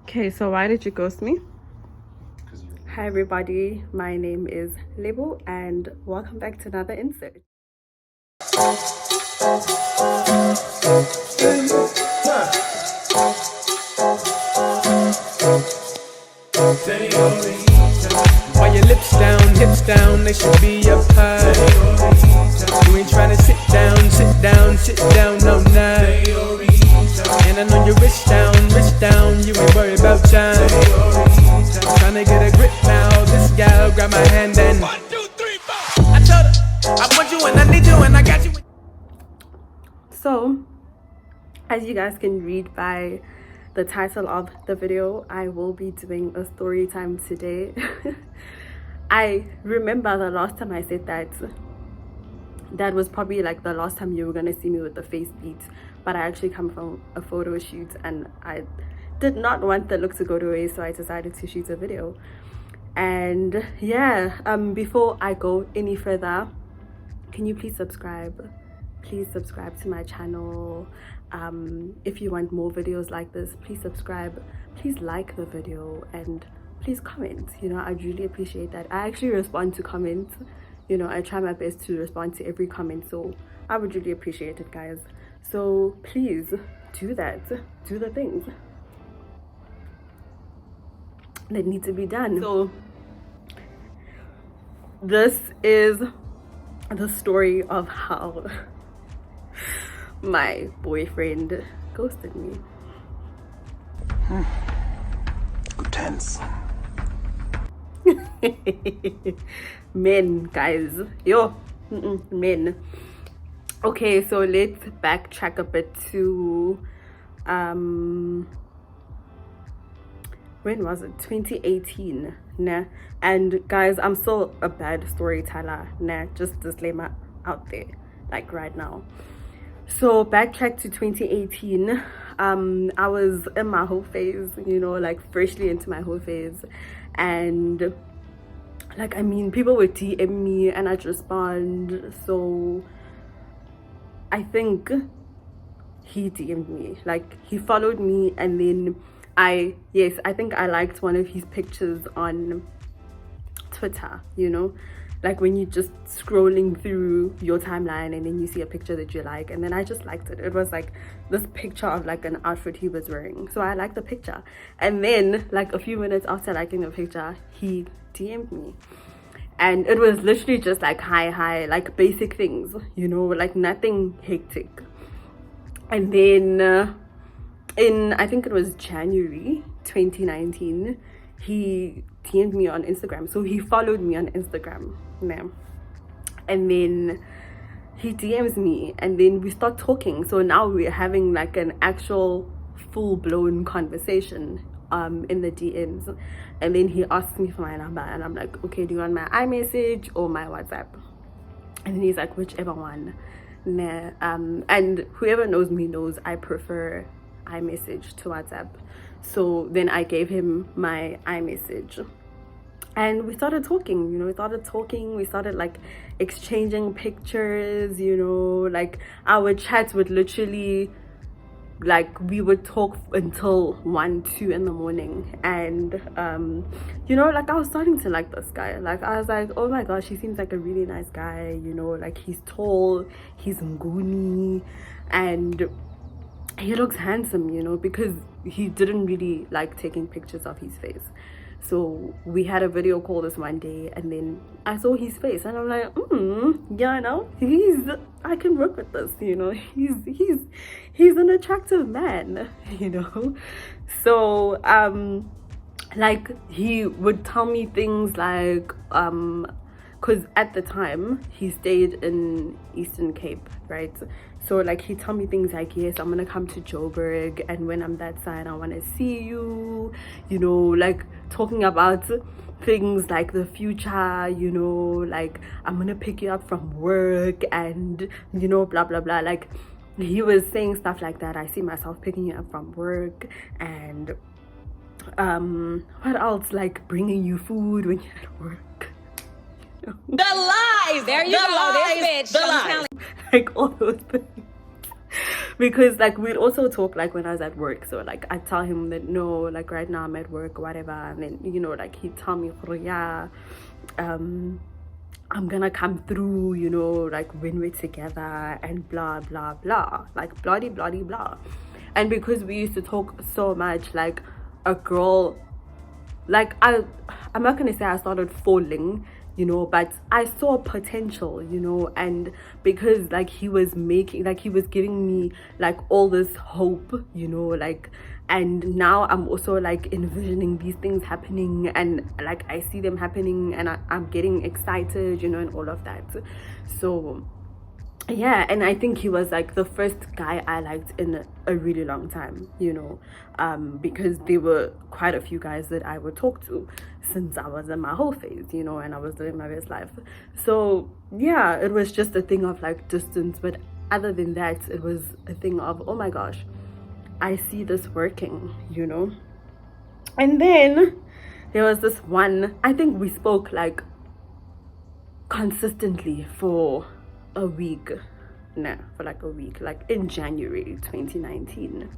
Okay, so why did you ghost me? Hi everybody, my name is Lebo and welcome back to another insert. While your lips down, hips down, they should be up high. You ain't trying to sit down, no nah. And I know your wrist down, you ain't worried about time. Trying to get a grip now, this gal grab my hand and 1, 2, 3, 4. I told her, I want you and I need you and I got you. So, as you guys can read by the title of the video, I will be doing a story time today. I remember the last time I said that was probably like the last time you were gonna see me with the face beat, but I actually come from a photo shoot and I did not want the look to go to waste, so I decided to shoot a video. And yeah, before I go any further, can you please subscribe to my channel. If you want more videos like this, please subscribe, please like the video, and please comment. I'd really appreciate that. I actually respond to comments. I try my best to respond to every comment, so I would really appreciate it, guys. So please do that, do the things that need to be done. So this is the story of how my boyfriend ghosted me. Good tense. Men, guys, men. Okay, so let's backtrack a bit to when was it? 2018. Nah. And guys, I'm still a bad storyteller. Nah, just disclaimer out there, like right now. So backtrack to 2018. I was in my whole phase, like freshly into my whole phase, and people would DM me and I'd respond. So I think he DM'd me, like he followed me, and then I think I liked one of his pictures on Twitter, like when you're just scrolling through your timeline and then you see a picture that you like, and then I just liked it. It was like this picture of like an outfit he was wearing, so I liked the picture. And then like a few minutes after liking the picture, he DM'd me, and it was literally just like hi, like basic things, like nothing hectic. And then in, I think it was January 2019, he DM'd me on Instagram. So he followed me on Instagram, and then he DMs me, and then we start talking. So now we're having like an actual full-blown conversation in the DMs. And then he asks me for my number, and I'm like, okay, do you want my iMessage or my WhatsApp? And then he's like, whichever one. And whoever knows me knows I prefer iMessage to WhatsApp. So then I gave him my iMessage, and we started talking. We started like exchanging pictures. Like our chats would literally, like, we would talk until 1, 2 in the morning. And like I was starting to like this guy. Like I was like, oh my gosh, he seems like a really nice guy. Like he's tall, he's nguni, and he looks handsome, because he didn't really like taking pictures of his face. So we had a video call this one day, and then I saw his face, and I'm like, I can work with this, he's an attractive man, So like he would tell me things like because at the time he stayed in Eastern Cape, right? So like he'd tell me things like, yes, I'm gonna come to Joburg, and when I'm that side I want to see you, like talking about things like the future, like I'm gonna pick you up from work, and blah blah blah. Like he was saying stuff like that. I see myself picking you up from work, and what else, like bringing you food when you're at work. The lies. There you go. This bitch. The lies. Like all those things. because like we'd also talk like when I was at work. So like I'd tell him that no, like right now I'm at work or whatever, and then like he'd tell me, yeah, I'm gonna come through, like when we're together and blah blah blah, like bloody bloody blah. And because we used to talk so much, like a girl, like I'm not gonna say I started falling, but I saw potential, and because like he was giving me like all this hope, like, and now I'm also like envisioning these things happening, and like I see them happening, and I'm getting excited, and all of that. So yeah, and I think he was like the first guy I liked in a really long time, because there were quite a few guys that I would talk to since I was in my whole phase, and I was living my best life. So yeah, it was just a thing of like distance, but other than that, it was a thing of, oh my gosh, I see this working, And then there was this one, I think we spoke like consistently for a week, like in January 2019.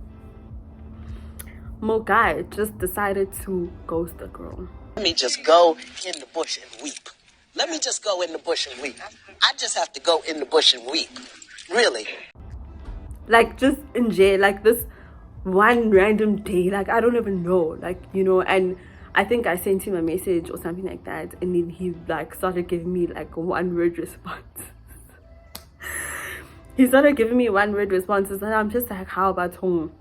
My guy just decided to ghost the girl. Let me just go in the bush and weep. Let me just go in the bush and weep. I just have to go in the bush and weep. Really. Like just in jail, like this one random day, like I don't even know, like, and I think I sent him a message or something like that, and then he like started giving me like one word response. He started giving me one word responses, and I'm just like, how about home?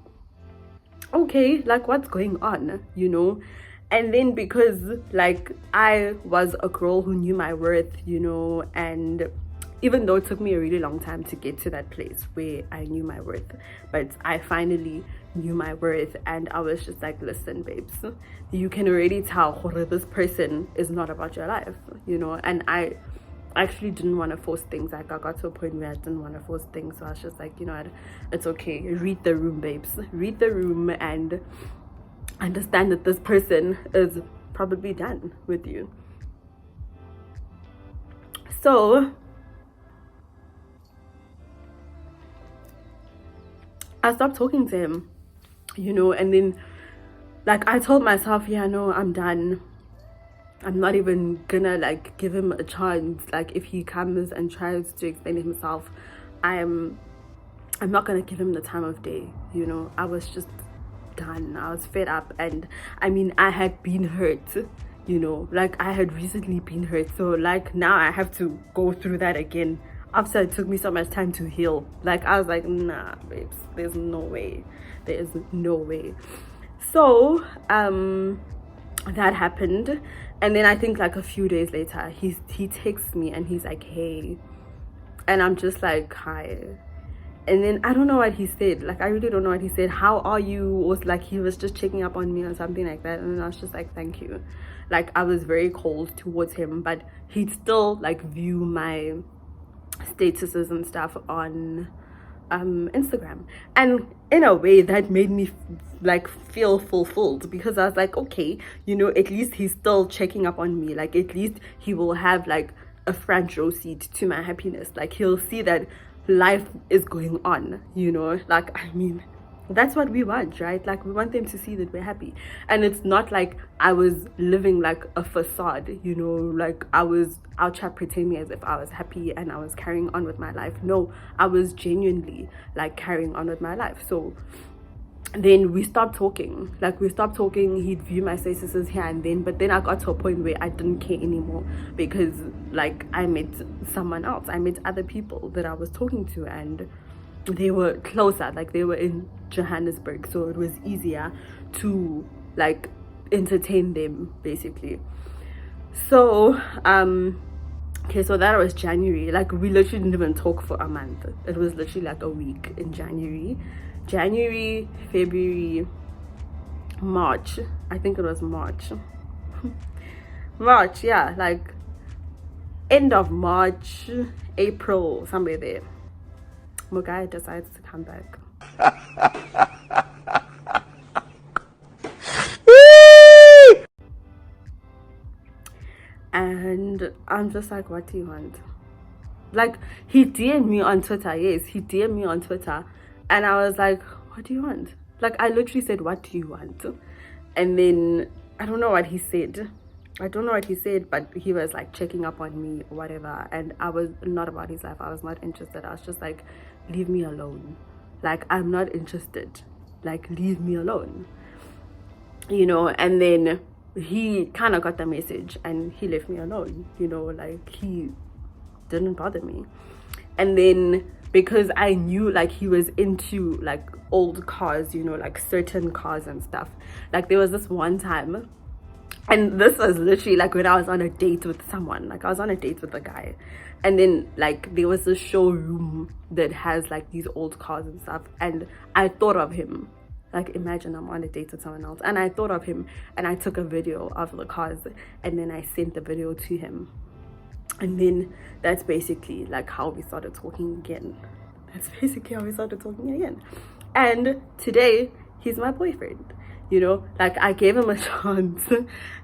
Okay, like what's going on, And then because like I was a girl who knew my worth, and even though it took me a really long time to get to that place where I knew my worth, but I finally knew my worth, and I was just like, listen babes, you can already tell this person is not about your life, and I actually didn't want to force things. Like I got to a point where I didn't want to force things, so I was just like, it's okay, read the room babes, read the room and understand that this person is probably done with you. So I stopped talking to him, and then like I told myself, yeah, no, I'm done. I'm not even gonna like give him a chance. Like if he comes and tries to explain himself, I'm not gonna give him the time of day. I was just done. I was fed up, and I mean I had been hurt, like I had recently been hurt. So like now I have to go through that again after it took me so much time to heal. Like I was like, nah babes, there's no way. There is no way. So that happened, and then I think like a few days later he texts me and he's like, hey, and I'm just like, hi. And then I don't know what he said. Like I really don't know what he said. How are you? Was like he was just checking up on me or something like that, and then I was just like, thank you. Like I was very cold towards him, but he'd still like view my statuses and stuff on Instagram, and in a way that made me like feel fulfilled, because I was like, okay, at least he's still checking up on me. Like at least he will have like a front row seat to my happiness. Like he'll see that life is going on, like I mean that's what we want, right? Like we want them to see that we're happy. And it's not like I was living like a facade, like I was out here pretending as if I was happy and I was carrying on with my life. No, I was genuinely like carrying on with my life. So then we stopped talking. He'd view my statuses here and then, but then I got to a point where I didn't care anymore, because like I met someone else. I met other people that I was talking to, and they were closer, like they were in Johannesburg, so it was easier to like entertain them basically. So okay, so that was January. Like we literally didn't even talk for a month. It was literally like a week in January, February, March. I think it was March. March, yeah, like end of March, April, somewhere there. My guy decides to come back. And I'm just like, what do you want? Like he DM'd me on Twitter. Yes, he DM'd me on Twitter, And I was like, what do you want? Like, I literally said, what do you want? And then I don't know what he said. But he was like checking up on me or whatever. And I was not about his life. I was not interested. I was just like, leave me alone. Like, I'm not interested. Like, leave me alone. You know, and then he kind of got the message and he left me alone. You know, like, he didn't bother me. And then because I knew like he was into like old cars, you know, like certain cars and stuff. Like, there was this one time, and this was literally like when I was on a date with someone. Like, I was on a date with a guy, and then like there was this showroom that has like these old cars and stuff, and I thought of him. Like, imagine I'm on a date with someone else, and I thought of him, and I took a video of the cars, and then I sent the video to him. And then that's basically like how we started talking again. And today he's my boyfriend, you know. Like, I gave him a chance.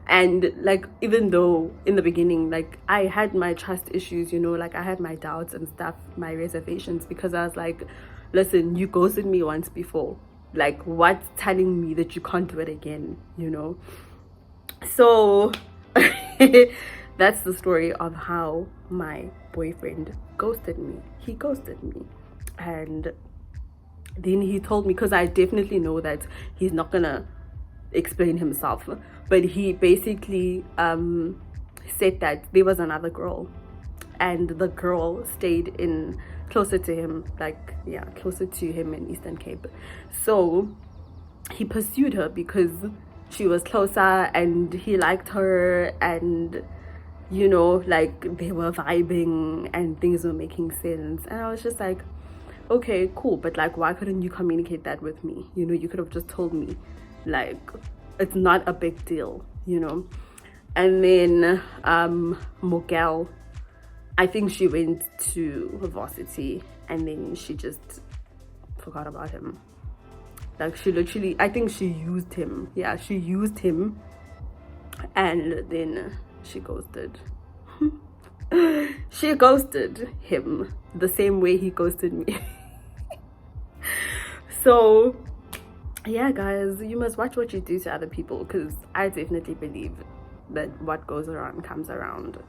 And like, even though in the beginning, like, I had my trust issues, you know, like I had my doubts and stuff, my reservations, because I was like, listen, you ghosted me once before. Like, what's telling me that you can't do it again, you know? So that's the story of how my boyfriend ghosted me. He ghosted me. And then he told me, because I definitely know that he's not gonna explain himself, but he basically said that there was another girl, and the girl stayed in closer to him, like, yeah, closer to him in Eastern Cape. So he pursued her because she was closer and he liked her, and you know, like, they were vibing and things were making sense. And I was just like, okay, cool, but like, why couldn't you communicate that with me? You know, you could have just told me, like, it's not a big deal, you know. And then Mogel, I think she went to varsity and then she just forgot about him. Like, she literally, I think she used him. Yeah, she used him, and then she ghosted. She ghosted him the same way he ghosted me. So yeah, guys, you must watch what you do to other people, because I definitely believe that what goes around comes around.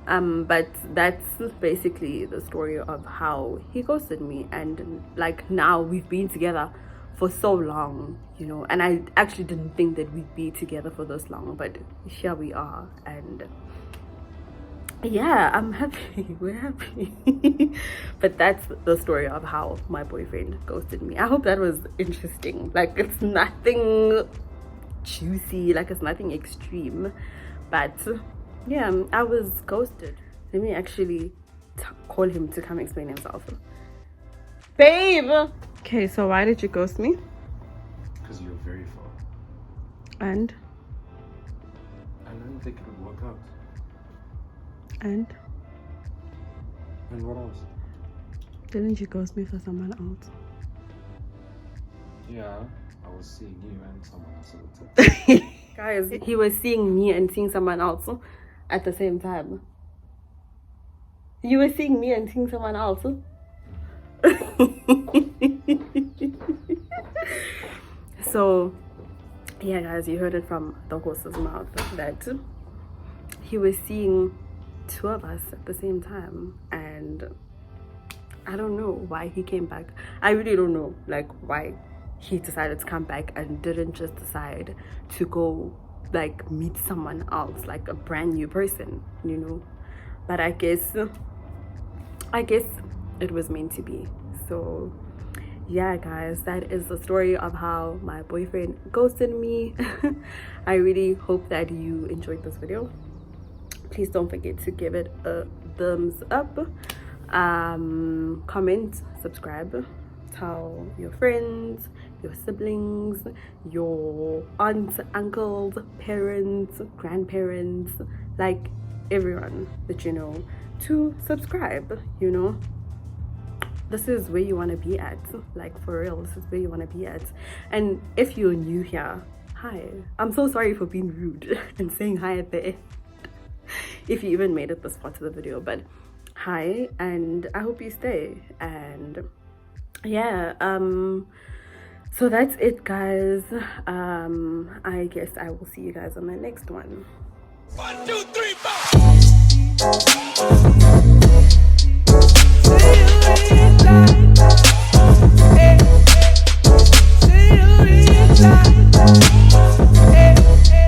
But that's basically the story of how he ghosted me. And like, now we've been together for so long, you know, and I actually didn't think that we'd be together for this long, but here we are. And yeah, I'm happy. We're happy. But that's the story of how my boyfriend ghosted me. I hope that was interesting. Like, it's nothing juicy, like, it's nothing extreme, but yeah, I was ghosted. Let me actually call him to come explain himself. Babe! Okay, so why did you ghost me? Because you're very far. And I didn't think it would work out. And what else? didn't you ghost me for someone else? Yeah, I was seeing you and someone else at the time. Guys, he was seeing me and seeing someone else at the same time. You were seeing me and seeing someone else. So yeah, guys, you heard it from the horse's mouth that he was seeing two of us at the same time. And I don't know why he came back. I really don't know, like, why he decided to come back and didn't just decide to go like meet someone else, like a brand new person, you know. But I guess it was meant to be. So yeah, guys, that is the story of how my boyfriend ghosted me. I really hope that you enjoyed this video. Please don't forget to give it a thumbs up, comment, subscribe, tell your friends, your siblings, your aunts, uncles, parents, grandparents, like everyone that you know, to subscribe. You know, this is where you want to be at. Like, for real, this is where you want to be at. And if you're new here, hi. I'm so sorry for being rude and saying hi at the end, if you even made it this far to the video. But hi, and I hope you stay. And yeah, so that's it, guys. I guess I will see you guys on the next one. 1, 2, 3.